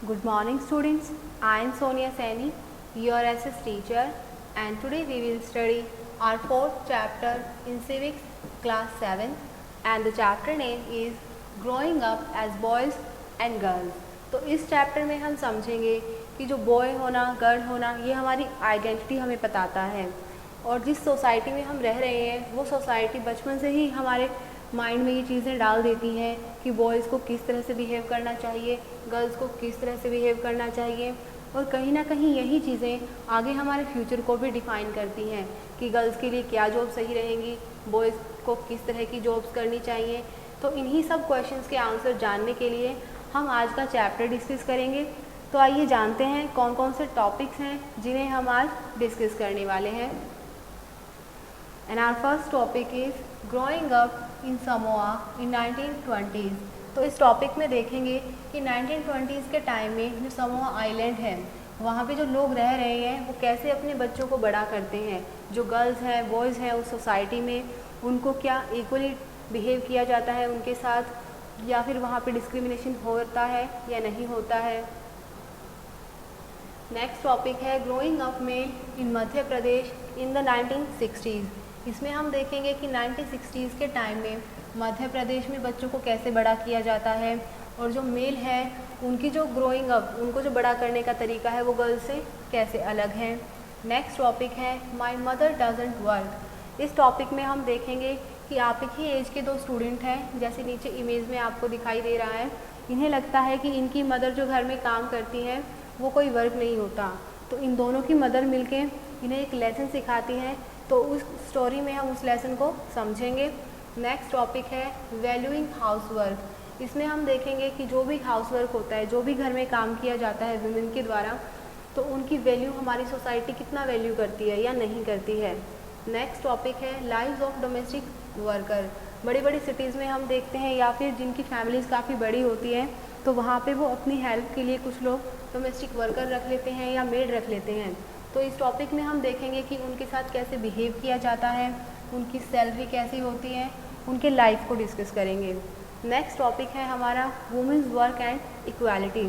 Good morning students, I am Sonia Saini, your SS teacher, and today we will study our fourth chapter in civics class 7 and the chapter name is growing up as boys and girls. तो इस chapter में हम समझेंगे कि जो boy होना girl होना ये हमारी आइडेंटिटी हमें बताता है और जिस सोसाइटी में हम रह रहे हैं वो सोसाइटी बचपन से ही हमारे माइंड में ये चीज़ें डाल देती हैं कि बॉयज़ को किस तरह से बिहेव करना चाहिए, गर्ल्स को किस तरह से बिहेव करना चाहिए और कहीं ना कहीं यही चीज़ें आगे हमारे फ्यूचर को भी डिफ़ाइन करती हैं कि गर्ल्स के लिए क्या जॉब सही रहेंगी, बॉयज़ को किस तरह की जॉब्स करनी चाहिए। तो इन्हीं सब क्वेश्चंस के आंसर जानने के लिए हम आज का चैप्टर डिस्कस करेंगे। तो आइए जानते हैं कौन कौन से टॉपिक्स हैं जिन्हें हम आज डिस्कस करने वाले हैं। And our first topic is growing up in Samoa in 1920s। तो इस टॉपिक में देखेंगे कि 1920s के टाइम में जो समोआ आइलैंड है वहाँ पे जो लोग रह रहे हैं वो कैसे अपने बच्चों को बड़ा करते हैं, जो गर्ल्स हैं बॉयज़ हैं उस सोसाइटी में उनको क्या इक्वली बिहेव किया जाता है उनके साथ या फिर वहाँ पे डिस्क्रिमिनेशन होता है या नहीं होता है। नेक्स्ट टॉपिक है ग्रोइंग अप में इन Madhya Pradesh in the 1960s। इसमें हम देखेंगे कि 1960s के टाइम में मध्य प्रदेश में बच्चों को कैसे बड़ा किया जाता है और जो मेल है उनकी जो ग्रोइंग अप उनको जो बड़ा करने का तरीका है वो गर्ल्स से कैसे अलग है। नेक्स्ट टॉपिक है माय मदर डजंट वर्क। इस टॉपिक में हम देखेंगे कि आप ही एज के दो स्टूडेंट हैं, जैसे नीचे इमेज में आपको दिखाई दे रहा है। इन्हें लगता है कि इनकी मदर जो घर में काम करती हैं वो कोई वर्क नहीं होता, तो इन दोनों की मदर मिलके इन्हें एक लेसन सिखाती हैं। तो उस स्टोरी में हम उस लेसन को समझेंगे। नेक्स्ट टॉपिक है वैल्यूइंग हाउसवर्क। इसमें हम देखेंगे कि जो भी हाउसवर्क होता है, जो भी घर में काम किया जाता है वुमेन के द्वारा, तो उनकी वैल्यू हमारी सोसाइटी कितना वैल्यू करती है या नहीं करती है। नेक्स्ट टॉपिक है लाइव्स ऑफ डोमेस्टिक वर्कर। बड़ी बड़ी सिटीज़ में हम देखते हैं या फिर जिनकी फैमिलीज़ काफ़ी बड़ी होती हैं तो वहाँ पे वो अपनी हेल्प के लिए कुछ लोग डोमेस्टिक वर्कर रख लेते हैं या मेड रख लेते हैं। तो इस टॉपिक में हम देखेंगे कि उनके साथ कैसे बिहेव किया जाता है, उनकी सैलरी कैसी होती है, उनके लाइफ को डिस्कस करेंगे। नेक्स्ट टॉपिक है हमारा वुमेन्स वर्क एंड इक्वालिटी।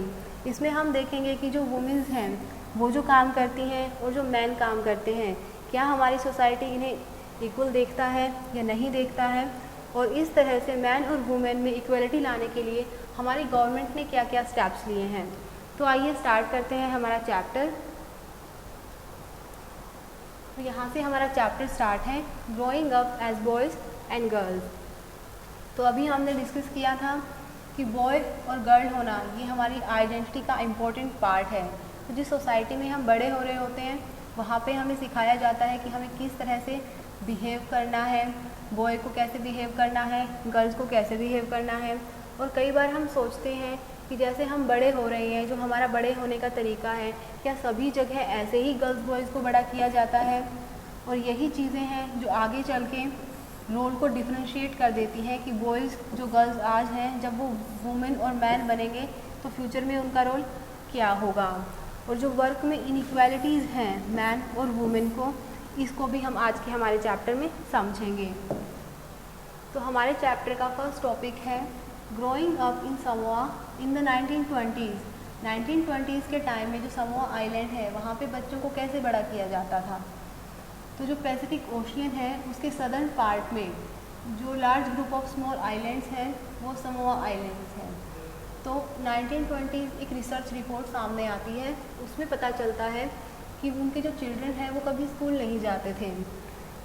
इसमें हम देखेंगे कि जो वुमेन्स हैं वो जो काम करती हैं और जो मैन काम करते हैं क्या हमारी सोसाइटी इन्हें इक्वल देखता है या नहीं देखता है, और इस तरह से मैन और वुमेन में इक्वलिटी लाने के लिए हमारी गवर्नमेंट ने क्या क्या स्टेप्स लिए हैं। तो आइए स्टार्ट करते हैं हमारा चैप्टर। तो यहाँ से हमारा चैप्टर स्टार्ट है growing up as boys and girls. तो अभी हमने डिस्कस किया था कि बॉय और गर्ल होना ये हमारी आइडेंटिटी का इम्पोर्टेंट पार्ट है। तो जिस सोसाइटी में हम बड़े हो रहे होते हैं वहाँ पे हमें सिखाया जाता है कि हमें किस तरह से बिहेव करना है, बॉय को कैसे बिहेव करना है, गर्ल्स को कैसे बिहेव करना है। और कई बार हम सोचते हैं कि जैसे हम बड़े हो रहे हैं, जो हमारा बड़े होने का तरीका है, क्या सभी जगह ऐसे ही गर्ल्स बॉयज़ को बड़ा किया जाता है। और यही चीज़ें हैं जो आगे चल के रोल को डिफ्रेंशिएट कर देती हैं कि बॉयज़ जो गर्ल्स आज हैं जब वो वुमेन और मैन बनेंगे तो फ्यूचर में उनका रोल क्या होगा। और जो वर्क में इनइक्वालिटीज़ हैं मैन और वुमेन को, इसको भी हम आज के हमारे चैप्टर में समझेंगे। तो हमारे चैप्टर का फर्स्ट टॉपिक है growing up in Samoa in the 1920s। 1920s के टाइम में जो समोआ आइलैंड है वहाँ पे बच्चों को कैसे बड़ा किया जाता था। तो जो पैसिफिक ओशियन है उसके सदर्न पार्ट में जो large group of small islands हैं वो समोआ आइलैंड्स हैं। तो 1920s एक रिसर्च रिपोर्ट सामने आती है, उसमें पता चलता है कि उनके जो चिल्ड्रन हैं वो कभी स्कूल नहीं जाते थे।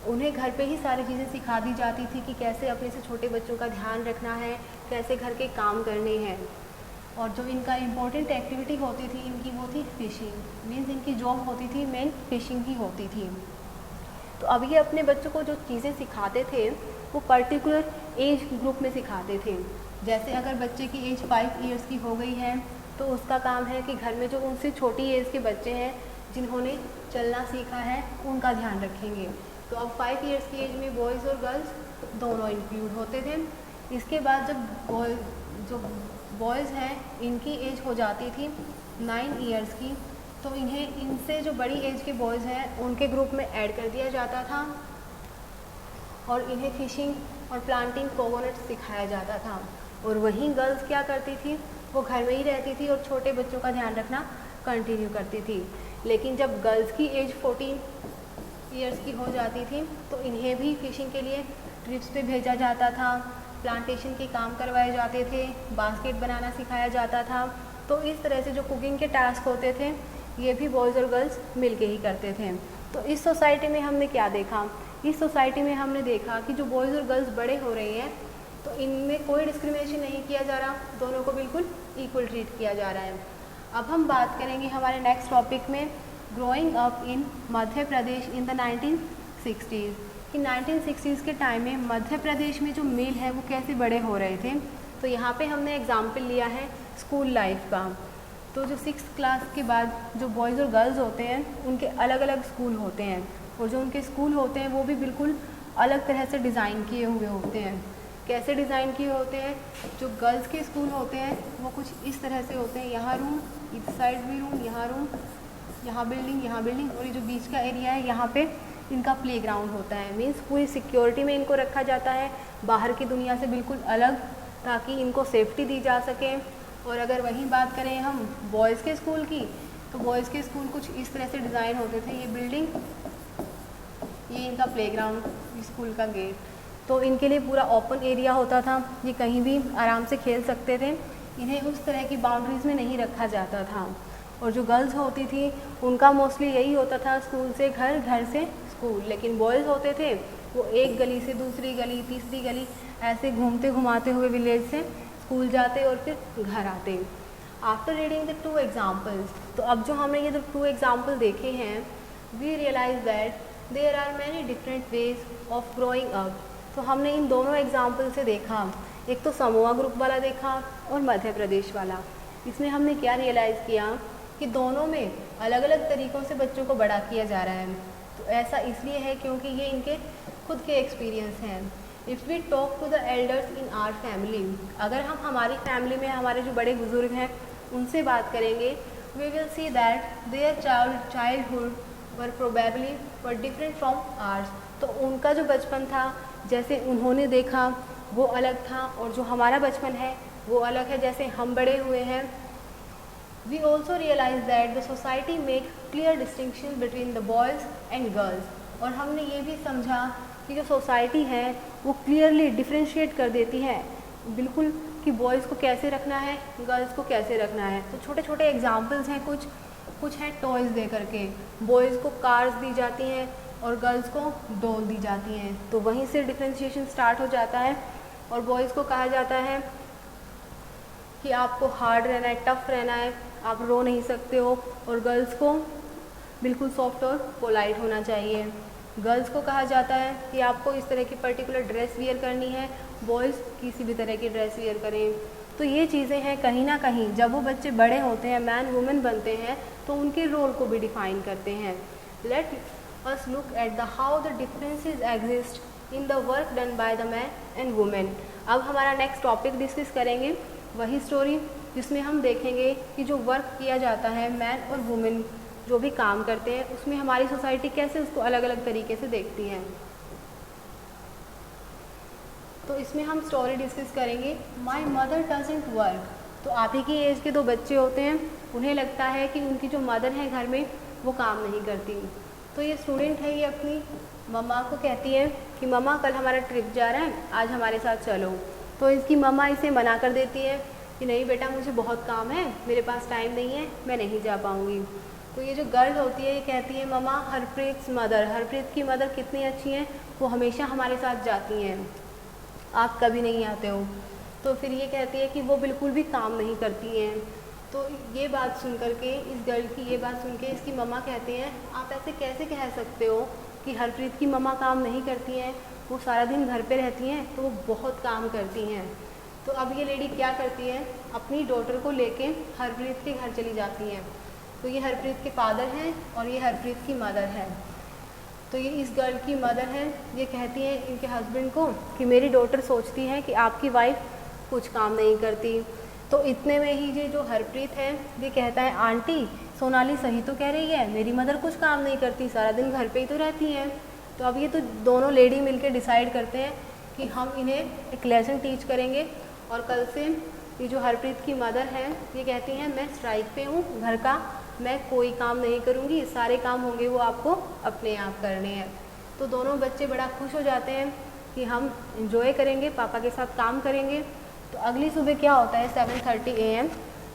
उन्हें घर पे ही सारी चीज़ें सिखा दी जाती थी कि कैसे अपने से छोटे बच्चों का ध्यान रखना है, कैसे घर के काम करने हैं। और जो इनका इम्पोर्टेंट एक्टिविटी होती थी इनकी वो थी फ़िशिंग। मीन्स इनकी जॉब होती थी मेन फ़िशिंग ही होती थी। तो अब ये अपने बच्चों को जो चीज़ें सिखाते थे वो पर्टिकुलर एज ग्रुप में सिखाते थे। जैसे अगर बच्चे की एज 5 ईयर्स की हो गई है तो उसका काम है कि घर में जो उनसे छोटी एज के बच्चे हैं जिन्होंने चलना सीखा है उनका ध्यान रखेंगे। तो अब 5 ईयर्स की एज में बॉयज़ और गर्ल्स दोनों इंक्लूड होते थे। इसके बाद जब बॉयज़ हैं इनकी एज हो जाती थी 9 ईयर्स की, तो इन्हें इनसे जो बड़ी एज के बॉयज़ हैं उनके ग्रुप में ऐड कर दिया जाता था और इन्हें फिशिंग और प्लांटिंग कोकोनट सिखाया जाता था। और वहीं गर्ल्स क्या करती थी, वो घर में ही रहती थी और छोटे बच्चों का ध्यान रखना कंटिन्यू करती थी। लेकिन जब गर्ल्स की एज 14 ईयर्स की हो जाती थी तो इन्हें भी फिशिंग के लिए ट्रिप्स पे भेजा जाता था, प्लांटेशन के काम करवाए जाते थे, बास्केट बनाना सिखाया जाता था। तो इस तरह से जो कुकिंग के टास्क होते थे ये भी बॉयज़ और गर्ल्स मिलके ही करते थे। तो इस सोसाइटी में हमने क्या देखा, इस सोसाइटी में हमने देखा कि जो बॉयज़ और गर्ल्स बड़े हो रहे हैं तो इनमें कोई डिस्क्रिमिनेशन नहीं किया जा रहा, दोनों को बिल्कुल इक्वल ट्रीट किया जा रहा है। अब हम बात करेंगे हमारे नेक्स्ट टॉपिक में growing up in Madhya Pradesh in the 1960s कि 1960s के टाइम में मध्य प्रदेश में जो मेल है वो कैसे बड़े हो रहे थे। तो यहाँ पे हमने एग्जाम्पल लिया है स्कूल लाइफ का। तो जो 6th क्लास के बाद जो बॉयज़ और गर्ल्स होते हैं उनके अलग अलग स्कूल होते हैं और जो उनके स्कूल होते हैं वो भी बिल्कुल अलग तरह से डिज़ाइन किए हुए होते हैं। कैसे डिज़ाइन किए होते हैं, जो गर्ल्स के स्कूल होते हैं वो कुछ इस तरह से होते हैं, यहाँ रूम, इस साइड भी रूम, यहाँ रूम, यहाँ बिल्डिंग और ये जो बीच का एरिया है यहाँ पे इनका प्लेग्राउंड होता है। मीन्स पूरी सिक्योरिटी में इनको रखा जाता है, बाहर की दुनिया से बिल्कुल अलग, ताकि इनको सेफ्टी दी जा सके। और अगर वहीं बात करें हम बॉयज़ के स्कूल की, तो बॉयज़ के स्कूल कुछ इस तरह से डिज़ाइन होते थे। ये बिल्डिंग, ये इनका प्लेग्राउंड, स्कूल का गेट। तो इनके लिए पूरा ओपन एरिया होता था, ये कहीं भी आराम से खेल सकते थे, इन्हें उस तरह की बाउंड्रीज़ में नहीं रखा जाता था। और जो गर्ल्स होती थी उनका मोस्टली यही होता था, स्कूल से घर, घर से स्कूल। लेकिन बॉयज़ होते थे वो एक गली से दूसरी गली, तीसरी गली, ऐसे घूमते घुमाते हुए विलेज से स्कूल जाते और फिर घर आते। आफ्टर रीडिंग द 2 एग्जाम्पल्स, तो अब जो हमने ये 2 एग्जाम्पल देखे हैं, we realise that there are many different ways of growing up. तो हमने इन दोनों एग्जाम्पल से देखा, एक तो समोआ ग्रुप वाला देखा और मध्य प्रदेश वाला। इसमें हमने क्या रियलाइज़ किया कि दोनों में अलग अलग तरीक़ों से बच्चों को बड़ा किया जा रहा है। तो ऐसा इसलिए है क्योंकि ये इनके खुद के एक्सपीरियंस हैं। If we talk to the elders in our family, अगर हम हमारी फैमिली में हमारे जो बड़े बुज़ुर्ग हैं उनसे बात करेंगे, we will see that their childhood were probably were different from ours. तो उनका जो बचपन था, जैसे उन्होंने देखा वो अलग था, और जो हमारा बचपन है वो अलग है, जैसे हम बड़े हुए हैं। We also realise that the society make clear distinction between the boys and girls. और हमने ये भी समझा कि जो सोसाइटी है वो क्लियरली डिफ्रेंशिएट कर देती है बिल्कुल कि बॉयज़ को कैसे रखना है, गर्ल्स को कैसे रखना है। तो छोटे छोटे एग्जाम्पल्स हैं, कुछ हैं टॉयज़ दे करके, बॉयज़ को कार्स दी जाती हैं और गर्ल्स को डॉल दी जाती हैं। तो वहीं से डिफ्रेंशिएशन स्टार्ट हो जाता है। और बॉयज़ को कहा जाता है कि आपको हार्ड रहना है, टफ़ रहना है, आप रो नहीं सकते हो। और गर्ल्स को बिल्कुल सॉफ्ट और पोलाइट होना चाहिए। गर्ल्स को कहा जाता है कि आपको इस तरह की पर्टिकुलर ड्रेस वियर करनी है, बॉयज़ किसी भी तरह की ड्रेस वियर करें। तो ये चीज़ें हैं, कहीं ना कहीं जब वो बच्चे बड़े होते हैं, मैन वुमेन बनते हैं, तो उनके रोल को भी डिफ़ाइन करते हैं। Let us look at the how the differences exist in the work done by the man and women। अब हमारा नेक्स्ट टॉपिक डिस्कस करेंगे वही स्टोरी जिसमें हम देखेंगे कि जो वर्क किया जाता है, मैन और वुमेन जो भी काम करते हैं, उसमें हमारी सोसाइटी कैसे उसको अलग अलग तरीके से देखती है। तो इसमें हम स्टोरी डिस्कस करेंगे माई मदर डजंट वर्क। तो आप ही की एज के 2 बच्चे होते हैं, उन्हें लगता है कि उनकी जो मदर है घर में वो काम नहीं करती। तो ये स्टूडेंट है, ये अपनी मम्मा को कहती है कि मम्मा कल हमारा ट्रिप जा रहा है, आज हमारे साथ चलो। तो इसकी मम्मा इसे मना कर देती है कि नहीं बेटा, मुझे बहुत काम है, मेरे पास टाइम नहीं है, मैं नहीं जा पाऊँगी। तो ये जो गर्ल होती है ये कहती है मम्मा हरप्रीत मदर, हरप्रीत की मदर कितनी अच्छी हैं, वो हमेशा हमारे साथ जाती हैं, आप कभी नहीं आते हो। तो फिर ये कहती है कि वो बिल्कुल भी काम नहीं करती हैं। तो ये बात सुन कर के, इस गर्ल की ये बात सुन के इसकी मम्मा कहती हैं आप ऐसे कैसे कह सकते हो कि हरप्रीत की मम्मा काम नहीं करती हैं, वो सारा दिन घर पे रहती हैं, तो वो बहुत काम करती हैं। तो अब ये लेडी क्या करती है, अपनी डॉटर को लेके हरप्रीत के घर चली जाती हैं। तो ये हरप्रीत के फादर हैं और ये हरप्रीत की मदर है। तो ये इस गर्ल की मदर है, ये कहती है इनके हस्बैंड को कि मेरी डॉटर सोचती है कि आपकी वाइफ कुछ काम नहीं करती। तो इतने में ही ये जो हरप्रीत है ये कहता है आंटी सोनाली सही तो कह रही है, मेरी मदर कुछ काम नहीं करती, सारा दिन घर पे ही तो रहती हैं। तो अब ये तो दोनों लेडी मिलकर डिसाइड करते हैं कि हम इन्हें एक लेसन टीच करेंगे और कल से ये जो हरप्रीत की मदर है ये कहती हैं मैं स्ट्राइक पे हूँ, घर का मैं कोई काम नहीं करूँगी, सारे काम होंगे वो आपको अपने आप करने हैं। तो दोनों बच्चे बड़ा खुश हो जाते हैं कि हम इंजॉय करेंगे, पापा के साथ काम करेंगे। तो अगली सुबह क्या होता है 7:30 AM।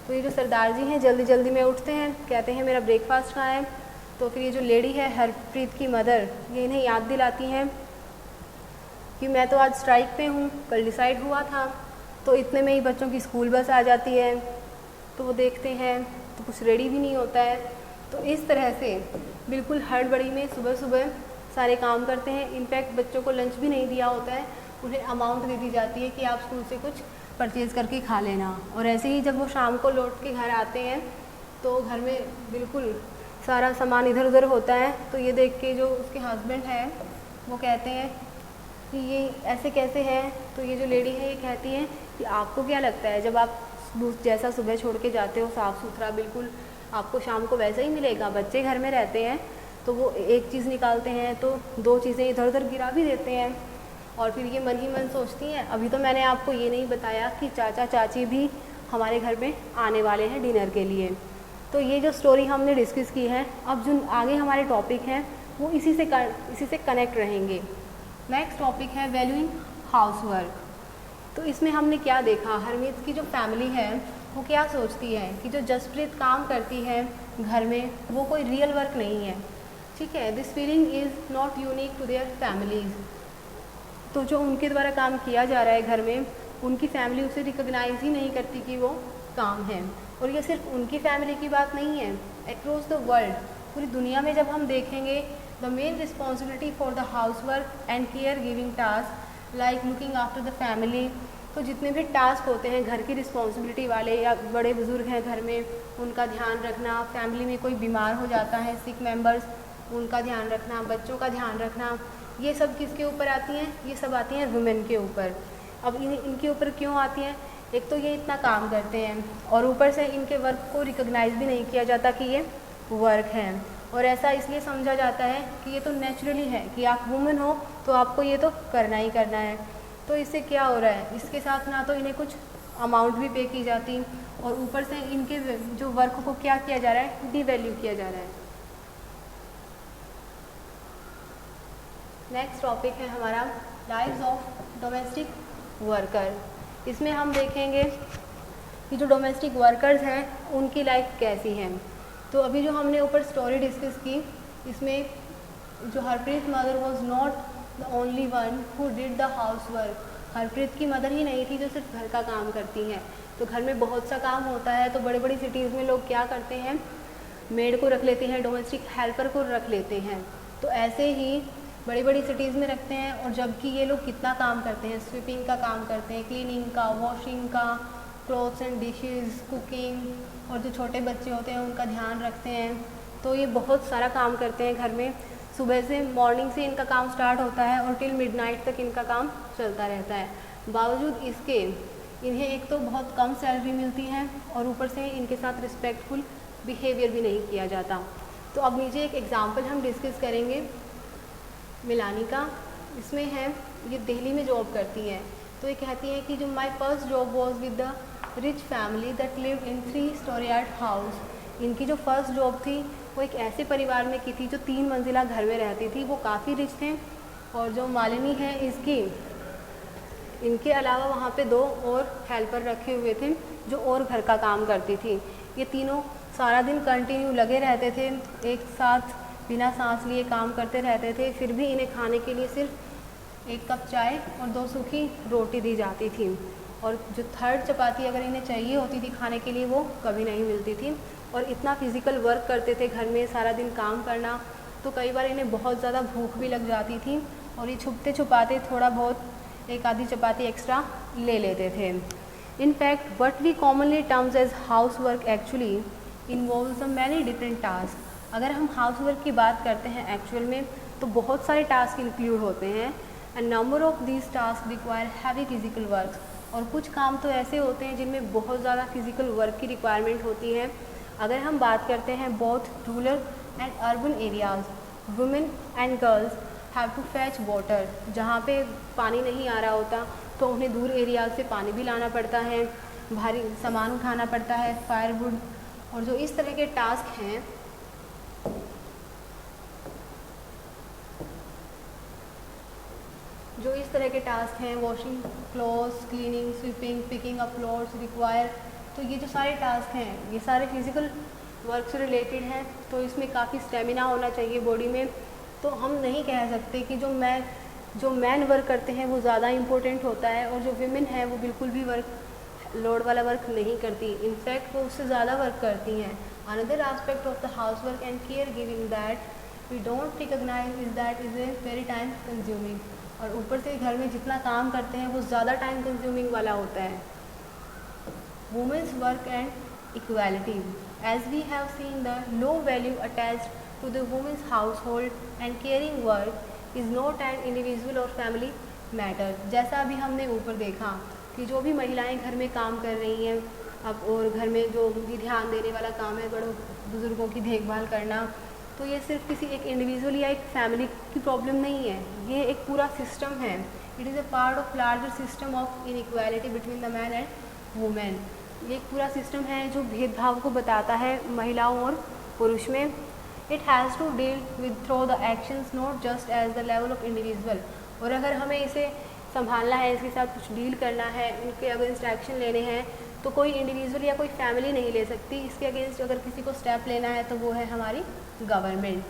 तो ये जो सरदार जी हैं जल्दी जल्दी में उठते हैं, कहते हैं मेरा ब्रेकफास्ट कहाँ है। तो फिर ये जो लेडी है हरप्रीत की मदर ये इन्हें याद दिलाती हैं कि मैं तो आज स्ट्राइक पे हूँ, कल डिसाइड हुआ था। तो इतने में ही बच्चों की स्कूल बस आ जाती है। तो वो देखते हैं तो कुछ रेडी भी नहीं होता है। तो इस तरह से बिल्कुल हड़बड़ी में सुबह सुबह सारे काम करते हैं। इनफैक्ट बच्चों को लंच भी नहीं दिया होता है, उन्हें अमाउंट दे दी जाती है कि आप स्कूल से कुछ परचेज़ करके खा लेना। और ऐसे ही जब वो शाम को लौट के घर आते हैं तो घर में बिल्कुल सारा सामान इधर उधर होता है। तो ये देख के जो उसके हस्बैंड हैं वो कहते हैं कि ये ऐसे कैसे है। तो ये जो लेडी है ये कहती है कि आपको क्या लगता है जब आप जैसा सुबह छोड़ के जाते हो साफ़ सुथरा बिल्कुल आपको शाम को वैसा ही मिलेगा। बच्चे घर में रहते हैं तो वो एक चीज़ निकालते हैं तो दो चीज़ें इधर उधर गिरा भी देते हैं। और फिर ये मन ही मन सोचती हैं अभी तो मैंने आपको ये नहीं बताया कि चाचा चाची भी हमारे घर में आने वाले हैं डिनर के लिए। तो ये जो स्टोरी हमने डिस्कस की है, अब जो आगे हमारे टॉपिक हैं वो इसी से कनेक्ट रहेंगे। नेक्स्ट टॉपिक है वैल्यूइंग हाउसवर्क। तो इसमें हमने क्या देखा, हरमीत की जो फैमिली है वो क्या सोचती है कि जो जसप्रीत काम करती है घर में वो कोई रियल वर्क नहीं है, ठीक है। This feeling is not unique to their families. तो जो उनके द्वारा काम किया जा रहा है घर में, उनकी फैमिली उसे रिकॉग्नाइज ही नहीं करती कि वो काम है। और ये सिर्फ उनकी फैमिली की बात नहीं है, अक्रॉस द वर्ल्ड पूरी दुनिया में जब हम देखेंगे the main responsibility for the house work and care giving task like looking after the family. तो जितने भी टास्क होते हैं घर की रिस्पॉन्सिबिलिटी वाले या बड़े बुजुर्ग हैं घर में उनका ध्यान रखना, फैमिली में कोई बीमार हो जाता है सिक मेंबर्स उनका ध्यान रखना, बच्चों का ध्यान रखना, ये सब किसके ऊपर आती हैं, ये सब आती हैं वुमेन के ऊपर। अब इनके ऊपर क्यों आती हैं, एक तो ये इतना काम करते हैं और ऊपर से इनके वर्क को रिकॉग्नाइज भी नहीं किया जाता कि ये वर्क है। और ऐसा इसलिए समझा जाता है कि ये तो नेचुरली है कि आप वुमेन हो तो आपको ये तो करना ही करना है। तो इससे क्या हो रहा है, इसके साथ ना तो इन्हें कुछ अमाउंट भी पे की जाती और ऊपर से इनके जो वर्क को क्या किया जा रहा है, डिवैल्यू किया जा रहा है। नेक्स्ट टॉपिक है हमारा लाइव्स ऑफ डोमेस्टिक वर्कर। इसमें हम देखेंगे कि जो डोमेस्टिक वर्कर्स हैं उनकी लाइफ कैसी है। तो अभी जो हमने ऊपर स्टोरी डिस्कस की, इसमें जो Harpreet mother was not the only one who did the house work. Harpreet की मदर ही नहीं थी जो सिर्फ घर का काम करती हैं। तो घर में बहुत सा काम होता है, तो बड़ी बड़ी सिटीज़ में लोग क्या करते हैं, मेड को रख लेते हैं, डोमेस्टिक हेल्पर को रख लेते हैं। तो ऐसे ही बड़ी बड़ी सिटीज़ में रखते हैं और जबकि ये लोग कितना काम करते हैं, स्वीपिंग का काम करते हैं, क्लीनिंग का, वॉशिंग का, क्लोथ्स एंड डिशेस, कुकिंग, और जो छोटे बच्चे होते हैं उनका ध्यान रखते हैं। तो ये बहुत सारा काम करते हैं घर में। सुबह से मॉर्निंग से इनका काम स्टार्ट होता है और टिल मिडनाइट तक इनका काम चलता रहता है। बावजूद इसके इन्हें एक तो बहुत कम सैलरी मिलती है और ऊपर से इनके साथ रिस्पेक्टफुल बिहेवियर भी नहीं किया जाता। तो अब नीचे एक एग्जाम्पल हम डिस्कस करेंगे मिलानी का। इसमें है ये दिल्ली में जॉब करती है। तो ये कहती है कि जो my first job was with the rich family that lived in 3-story house. इनकी जो फर्स्ट जॉब थी वो एक ऐसे परिवार में की थी जो 3 मंजिला घर में रहती थी। वो काफ़ी रिच थे और जो मालिनी है इसकी, इनके अलावा वहाँ पे 2 और हेल्पर रखे हुए थे जो और घर का काम करती थी। ये तीनों सारा दिन कंटिन्यू लगे रहते थे, एक साथ बिना सांस लिए काम करते रहते थे। फिर भी इन्हें खाने के लिए सिर्फ 1 कप चाय और 2 सूखी रोटी दी जाती थी और जो 3rd चपाती अगर इन्हें चाहिए होती थी खाने के लिए वो कभी नहीं मिलती थी। और इतना फिज़िकल वर्क करते थे घर में, सारा दिन काम करना, तो कई बार इन्हें बहुत ज़्यादा भूख भी लग जाती थी और ये छुपते छुपाते थोड़ा बहुत एक आधी चपाती एक्स्ट्रा ले लेते थे। In fact what we commonly terms as house work actually involves many different task. अगर हम हाउस वर्क की बात करते हैं एक्चुअल में तो बहुत सारे टास्क इंक्लूड होते हैं। And number of these task require heavy physical work. और कुछ काम तो ऐसे होते हैं जिनमें बहुत ज़्यादा फिजिकल वर्क की रिक्वायरमेंट होती है। अगर हम बात करते हैं both rural and urban areas, women and girls have to fetch water. जहाँ पे पानी नहीं आ रहा होता तो उन्हें दूर एरियाज से पानी भी लाना पड़ता है। भारी सामान उठाना पड़ता है, फायरवुड, और जो इस तरह के टास्क हैं washing clothes, cleaning, sweeping, picking up loads require, तो ये जो सारे टास्क हैं ये सारे फिजिकल वर्क से रिलेटेड हैं, तो इसमें काफ़ी स्टेमिना होना चाहिए बॉडी में। तो हम नहीं कह सकते कि जो मैन वर्क करते हैं वो ज़्यादा इम्पोर्टेंट होता है और जो विमेन है वो बिल्कुल भी लोड वाला वर्क नहीं करती, इनफैक्ट वो उससे ज़्यादा वर्क करती हैं। Another aspect of the house work and care giving that we don't recognise is that is a very time consuming, और ऊपर से घर में जितना काम करते हैं वो ज़्यादा टाइम कंज्यूमिंग वाला होता है। Women's work and equality, as we have seen the low value attached to the women's household and caring work is not an individual और फैमिली मैटर। जैसा अभी हमने ऊपर देखा कि जो भी महिलाएं घर में काम कर रही हैं अब, और घर में जो भी ध्यान देने वाला काम है, बड़ों बुज़ुर्गों की देखभाल करना, तो ये सिर्फ किसी एक इंडिविजुअल या एक फैमिली की प्रॉब्लम नहीं है, ये एक पूरा सिस्टम है। It is a part of larger system of inequality between the man and women. ये एक पूरा सिस्टम है जो भेदभाव को बताता है महिलाओं और पुरुष में। It has to deal with through the actions not just as the level of individual, और अगर हमें इसे संभालना है, इसके साथ कुछ डील करना है, उनके अगेंस्ट एक्शन लेने हैं, तो कोई इंडिविजुअल या कोई फैमिली नहीं ले सकती। इसके अगेंस्ट अगर किसी को स्टेप लेना है तो वो है हमारी गवर्नमेंट।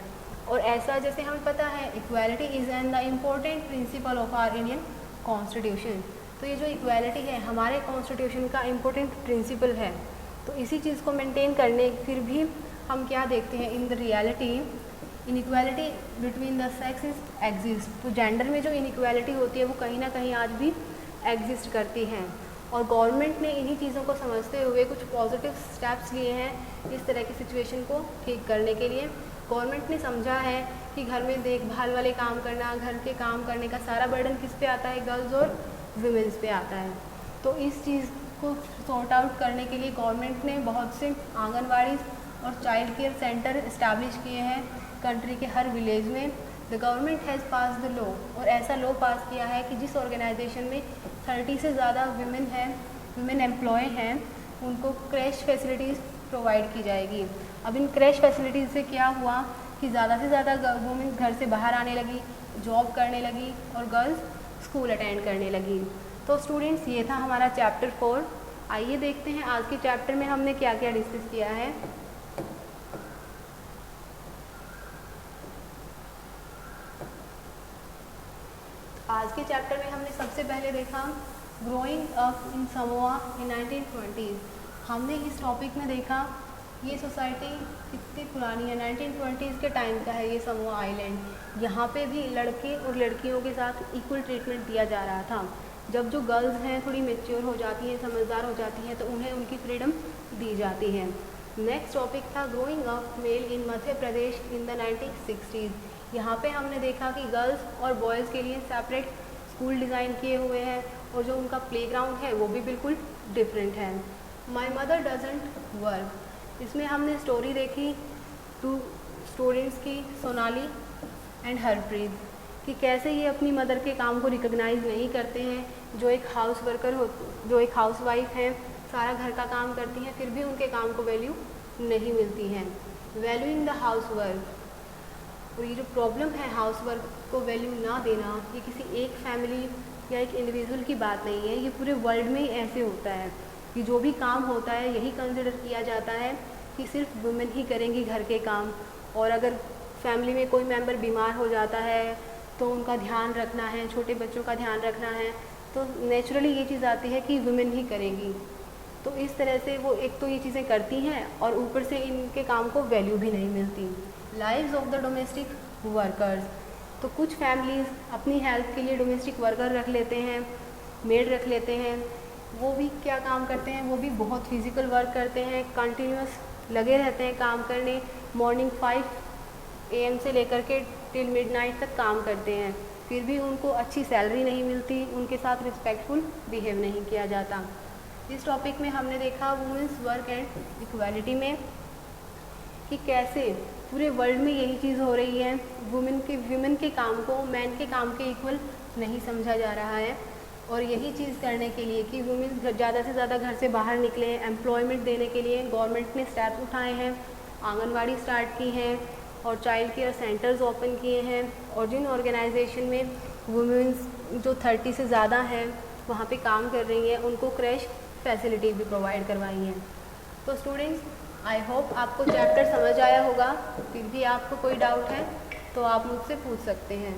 और ऐसा जैसे हमें पता है equality is an the important principle of our Indian constitution, तो ये जो इक्वालिटी है हमारे कॉन्स्टिट्यूशन का इम्पोर्टेंट प्रिंसिपल है। तो इसी चीज़ को मेंटेन करने फिर भी हम क्या देखते हैं, in the reality inequality between the sexes exist, तो जेंडर में जो इनइक्वालिटी होती है वो कहीं ना कहीं आज भी एग्जिस्ट करती हैं। और गवर्नमेंट ने इन्हीं चीज़ों को समझते हुए कुछ पॉजिटिव स्टेप्स लिए हैं इस तरह की सिचुएशन को ठीक करने के लिए। गवर्नमेंट ने समझा है कि घर में देखभाल वाले काम करना, घर के काम करने का सारा बर्डन किस पे आता है, गर्ल्स और विमेंस पे आता है। तो इस चीज़ को सॉर्ट आउट करने के लिए गवर्नमेंट ने बहुत से आंगनवाड़ी और चाइल्ड केयर सेंटर इस्टेब्लिश किए हैं कंट्री के हर विलेज में। The government has pass the law, और ऐसा लॉ पास किया है कि जिस ऑर्गेनाइजेशन में 30 से ज़्यादा विमेन एम्प्लॉय हैं, उनको क्रैश फैसिलिटीज़ प्रोवाइड की जाएगी। अब इन क्रैश फैसिलिटीज़ से क्या हुआ कि ज़्यादा से ज़्यादा वुमेन घर से बाहर आने लगी, जॉब करने लगी, और गर्ल्स स्कूल अटेंड करने लगी। तो स्टूडेंट्स, ये था हमारा चैप्टर 4। आइए देखते हैं आज के चैप्टर में हमने क्या क्या डिस्कस किया है। आज के चैप्टर में हमने सबसे पहले देखा ग्रोइंग अप इन समोआ इन 1920। हमने इस टॉपिक में देखा ये सोसाइटी कितनी पुरानी है, 1920s के टाइम का है ये समोआ आइलैंड। यहाँ पे भी लड़के और लड़कियों के साथ इक्वल ट्रीटमेंट दिया जा रहा था। जब जो गर्ल्स हैं थोड़ी मेच्योर हो जाती हैं, समझदार हो जाती हैं, तो उन्हें उनकी फ्रीडम दी जाती है। नेक्स्ट टॉपिक था growing up male in Madhya Pradesh in the 1960s। यहाँ पे हमने देखा कि गर्ल्स और बॉयज़ के लिए सेपरेट स्कूल डिज़ाइन किए हुए हैं, और जो उनका प्लेग्राउंड है वो भी बिल्कुल डिफरेंट है। माई मदर डजंट वर्क, इसमें हमने स्टोरी देखी 2 स्टूडेंट्स की, सोनाली एंड हरप्रीत, कि कैसे ये अपनी मदर के काम को रिकॉग्नाइज़ नहीं करते हैं। जो एक हाउस वाइफ हैं, सारा घर का काम करती हैं, फिर भी उनके काम को वैल्यू नहीं मिलती है। वैल्यूइंग द हाउस वर्क, और ये जो प्रॉब्लम है हाउस वर्क को वैल्यू ना देना, ये किसी एक फैमिली या एक इंडिविजुअल की बात नहीं है, ये पूरे वर्ल्ड में ही ऐसे होता है कि जो भी काम होता है यही कंसिडर किया जाता है कि सिर्फ वुमेन ही करेंगी घर के काम, और अगर फैमिली में कोई मेंबर बीमार हो जाता है तो उनका ध्यान रखना है, छोटे बच्चों का ध्यान रखना है, तो नेचुरली ये चीज़ आती है कि वुमेन ही करेंगी। तो इस तरह से वो एक तो ये चीज़ें करती हैं और ऊपर से इनके काम को वैल्यू भी नहीं मिलती। Lives of the domestic workers, तो कुछ फैमिलीज़ अपनी हेल्प के लिए डोमेस्टिक वर्कर रख लेते हैं, मेड रख लेते हैं। वो भी क्या काम करते हैं, वो भी बहुत फिजिकल वर्क करते हैं, कंटिन्यूस लगे रहते हैं काम करने। मॉर्निंग 5 AM से लेकर के टिल मिडनाइट तक काम करते हैं, फिर भी उनको अच्छी सैलरी नहीं मिलती, उनके साथ रिस्पेक्टफुल बिहेव नहीं किया जाता। इस टॉपिक में हमने देखा वुमेन्स वर्क एंड इक्वालिटी में कि कैसे पूरे वर्ल्ड में यही चीज़ हो रही है, वुमेन के काम को मैन के काम के इक्वल नहीं समझा जा रहा है। और यही चीज़ करने के लिए कि वुमेन ज़्यादा से ज़्यादा घर से बाहर निकले, एम्प्लॉयमेंट देने के लिए गवर्नमेंट ने स्टेप उठाए हैं, आंगनवाड़ी स्टार्ट की हैं और चाइल्ड केयर सेंटर्स ओपन किए हैं। और जिन ऑर्गेनाइजेशन में वुमेन्स जो 30 से ज़्यादा हैं वहाँ पे काम कर रही हैं, उनको क्रैश फैसिलिटी भी प्रोवाइड करवाई हैं। तो स्टूडेंट्स, आई होप आपको चैप्टर समझ आया होगा। फिर भी आपको कोई डाउट है तो आप मुझसे पूछ सकते हैं।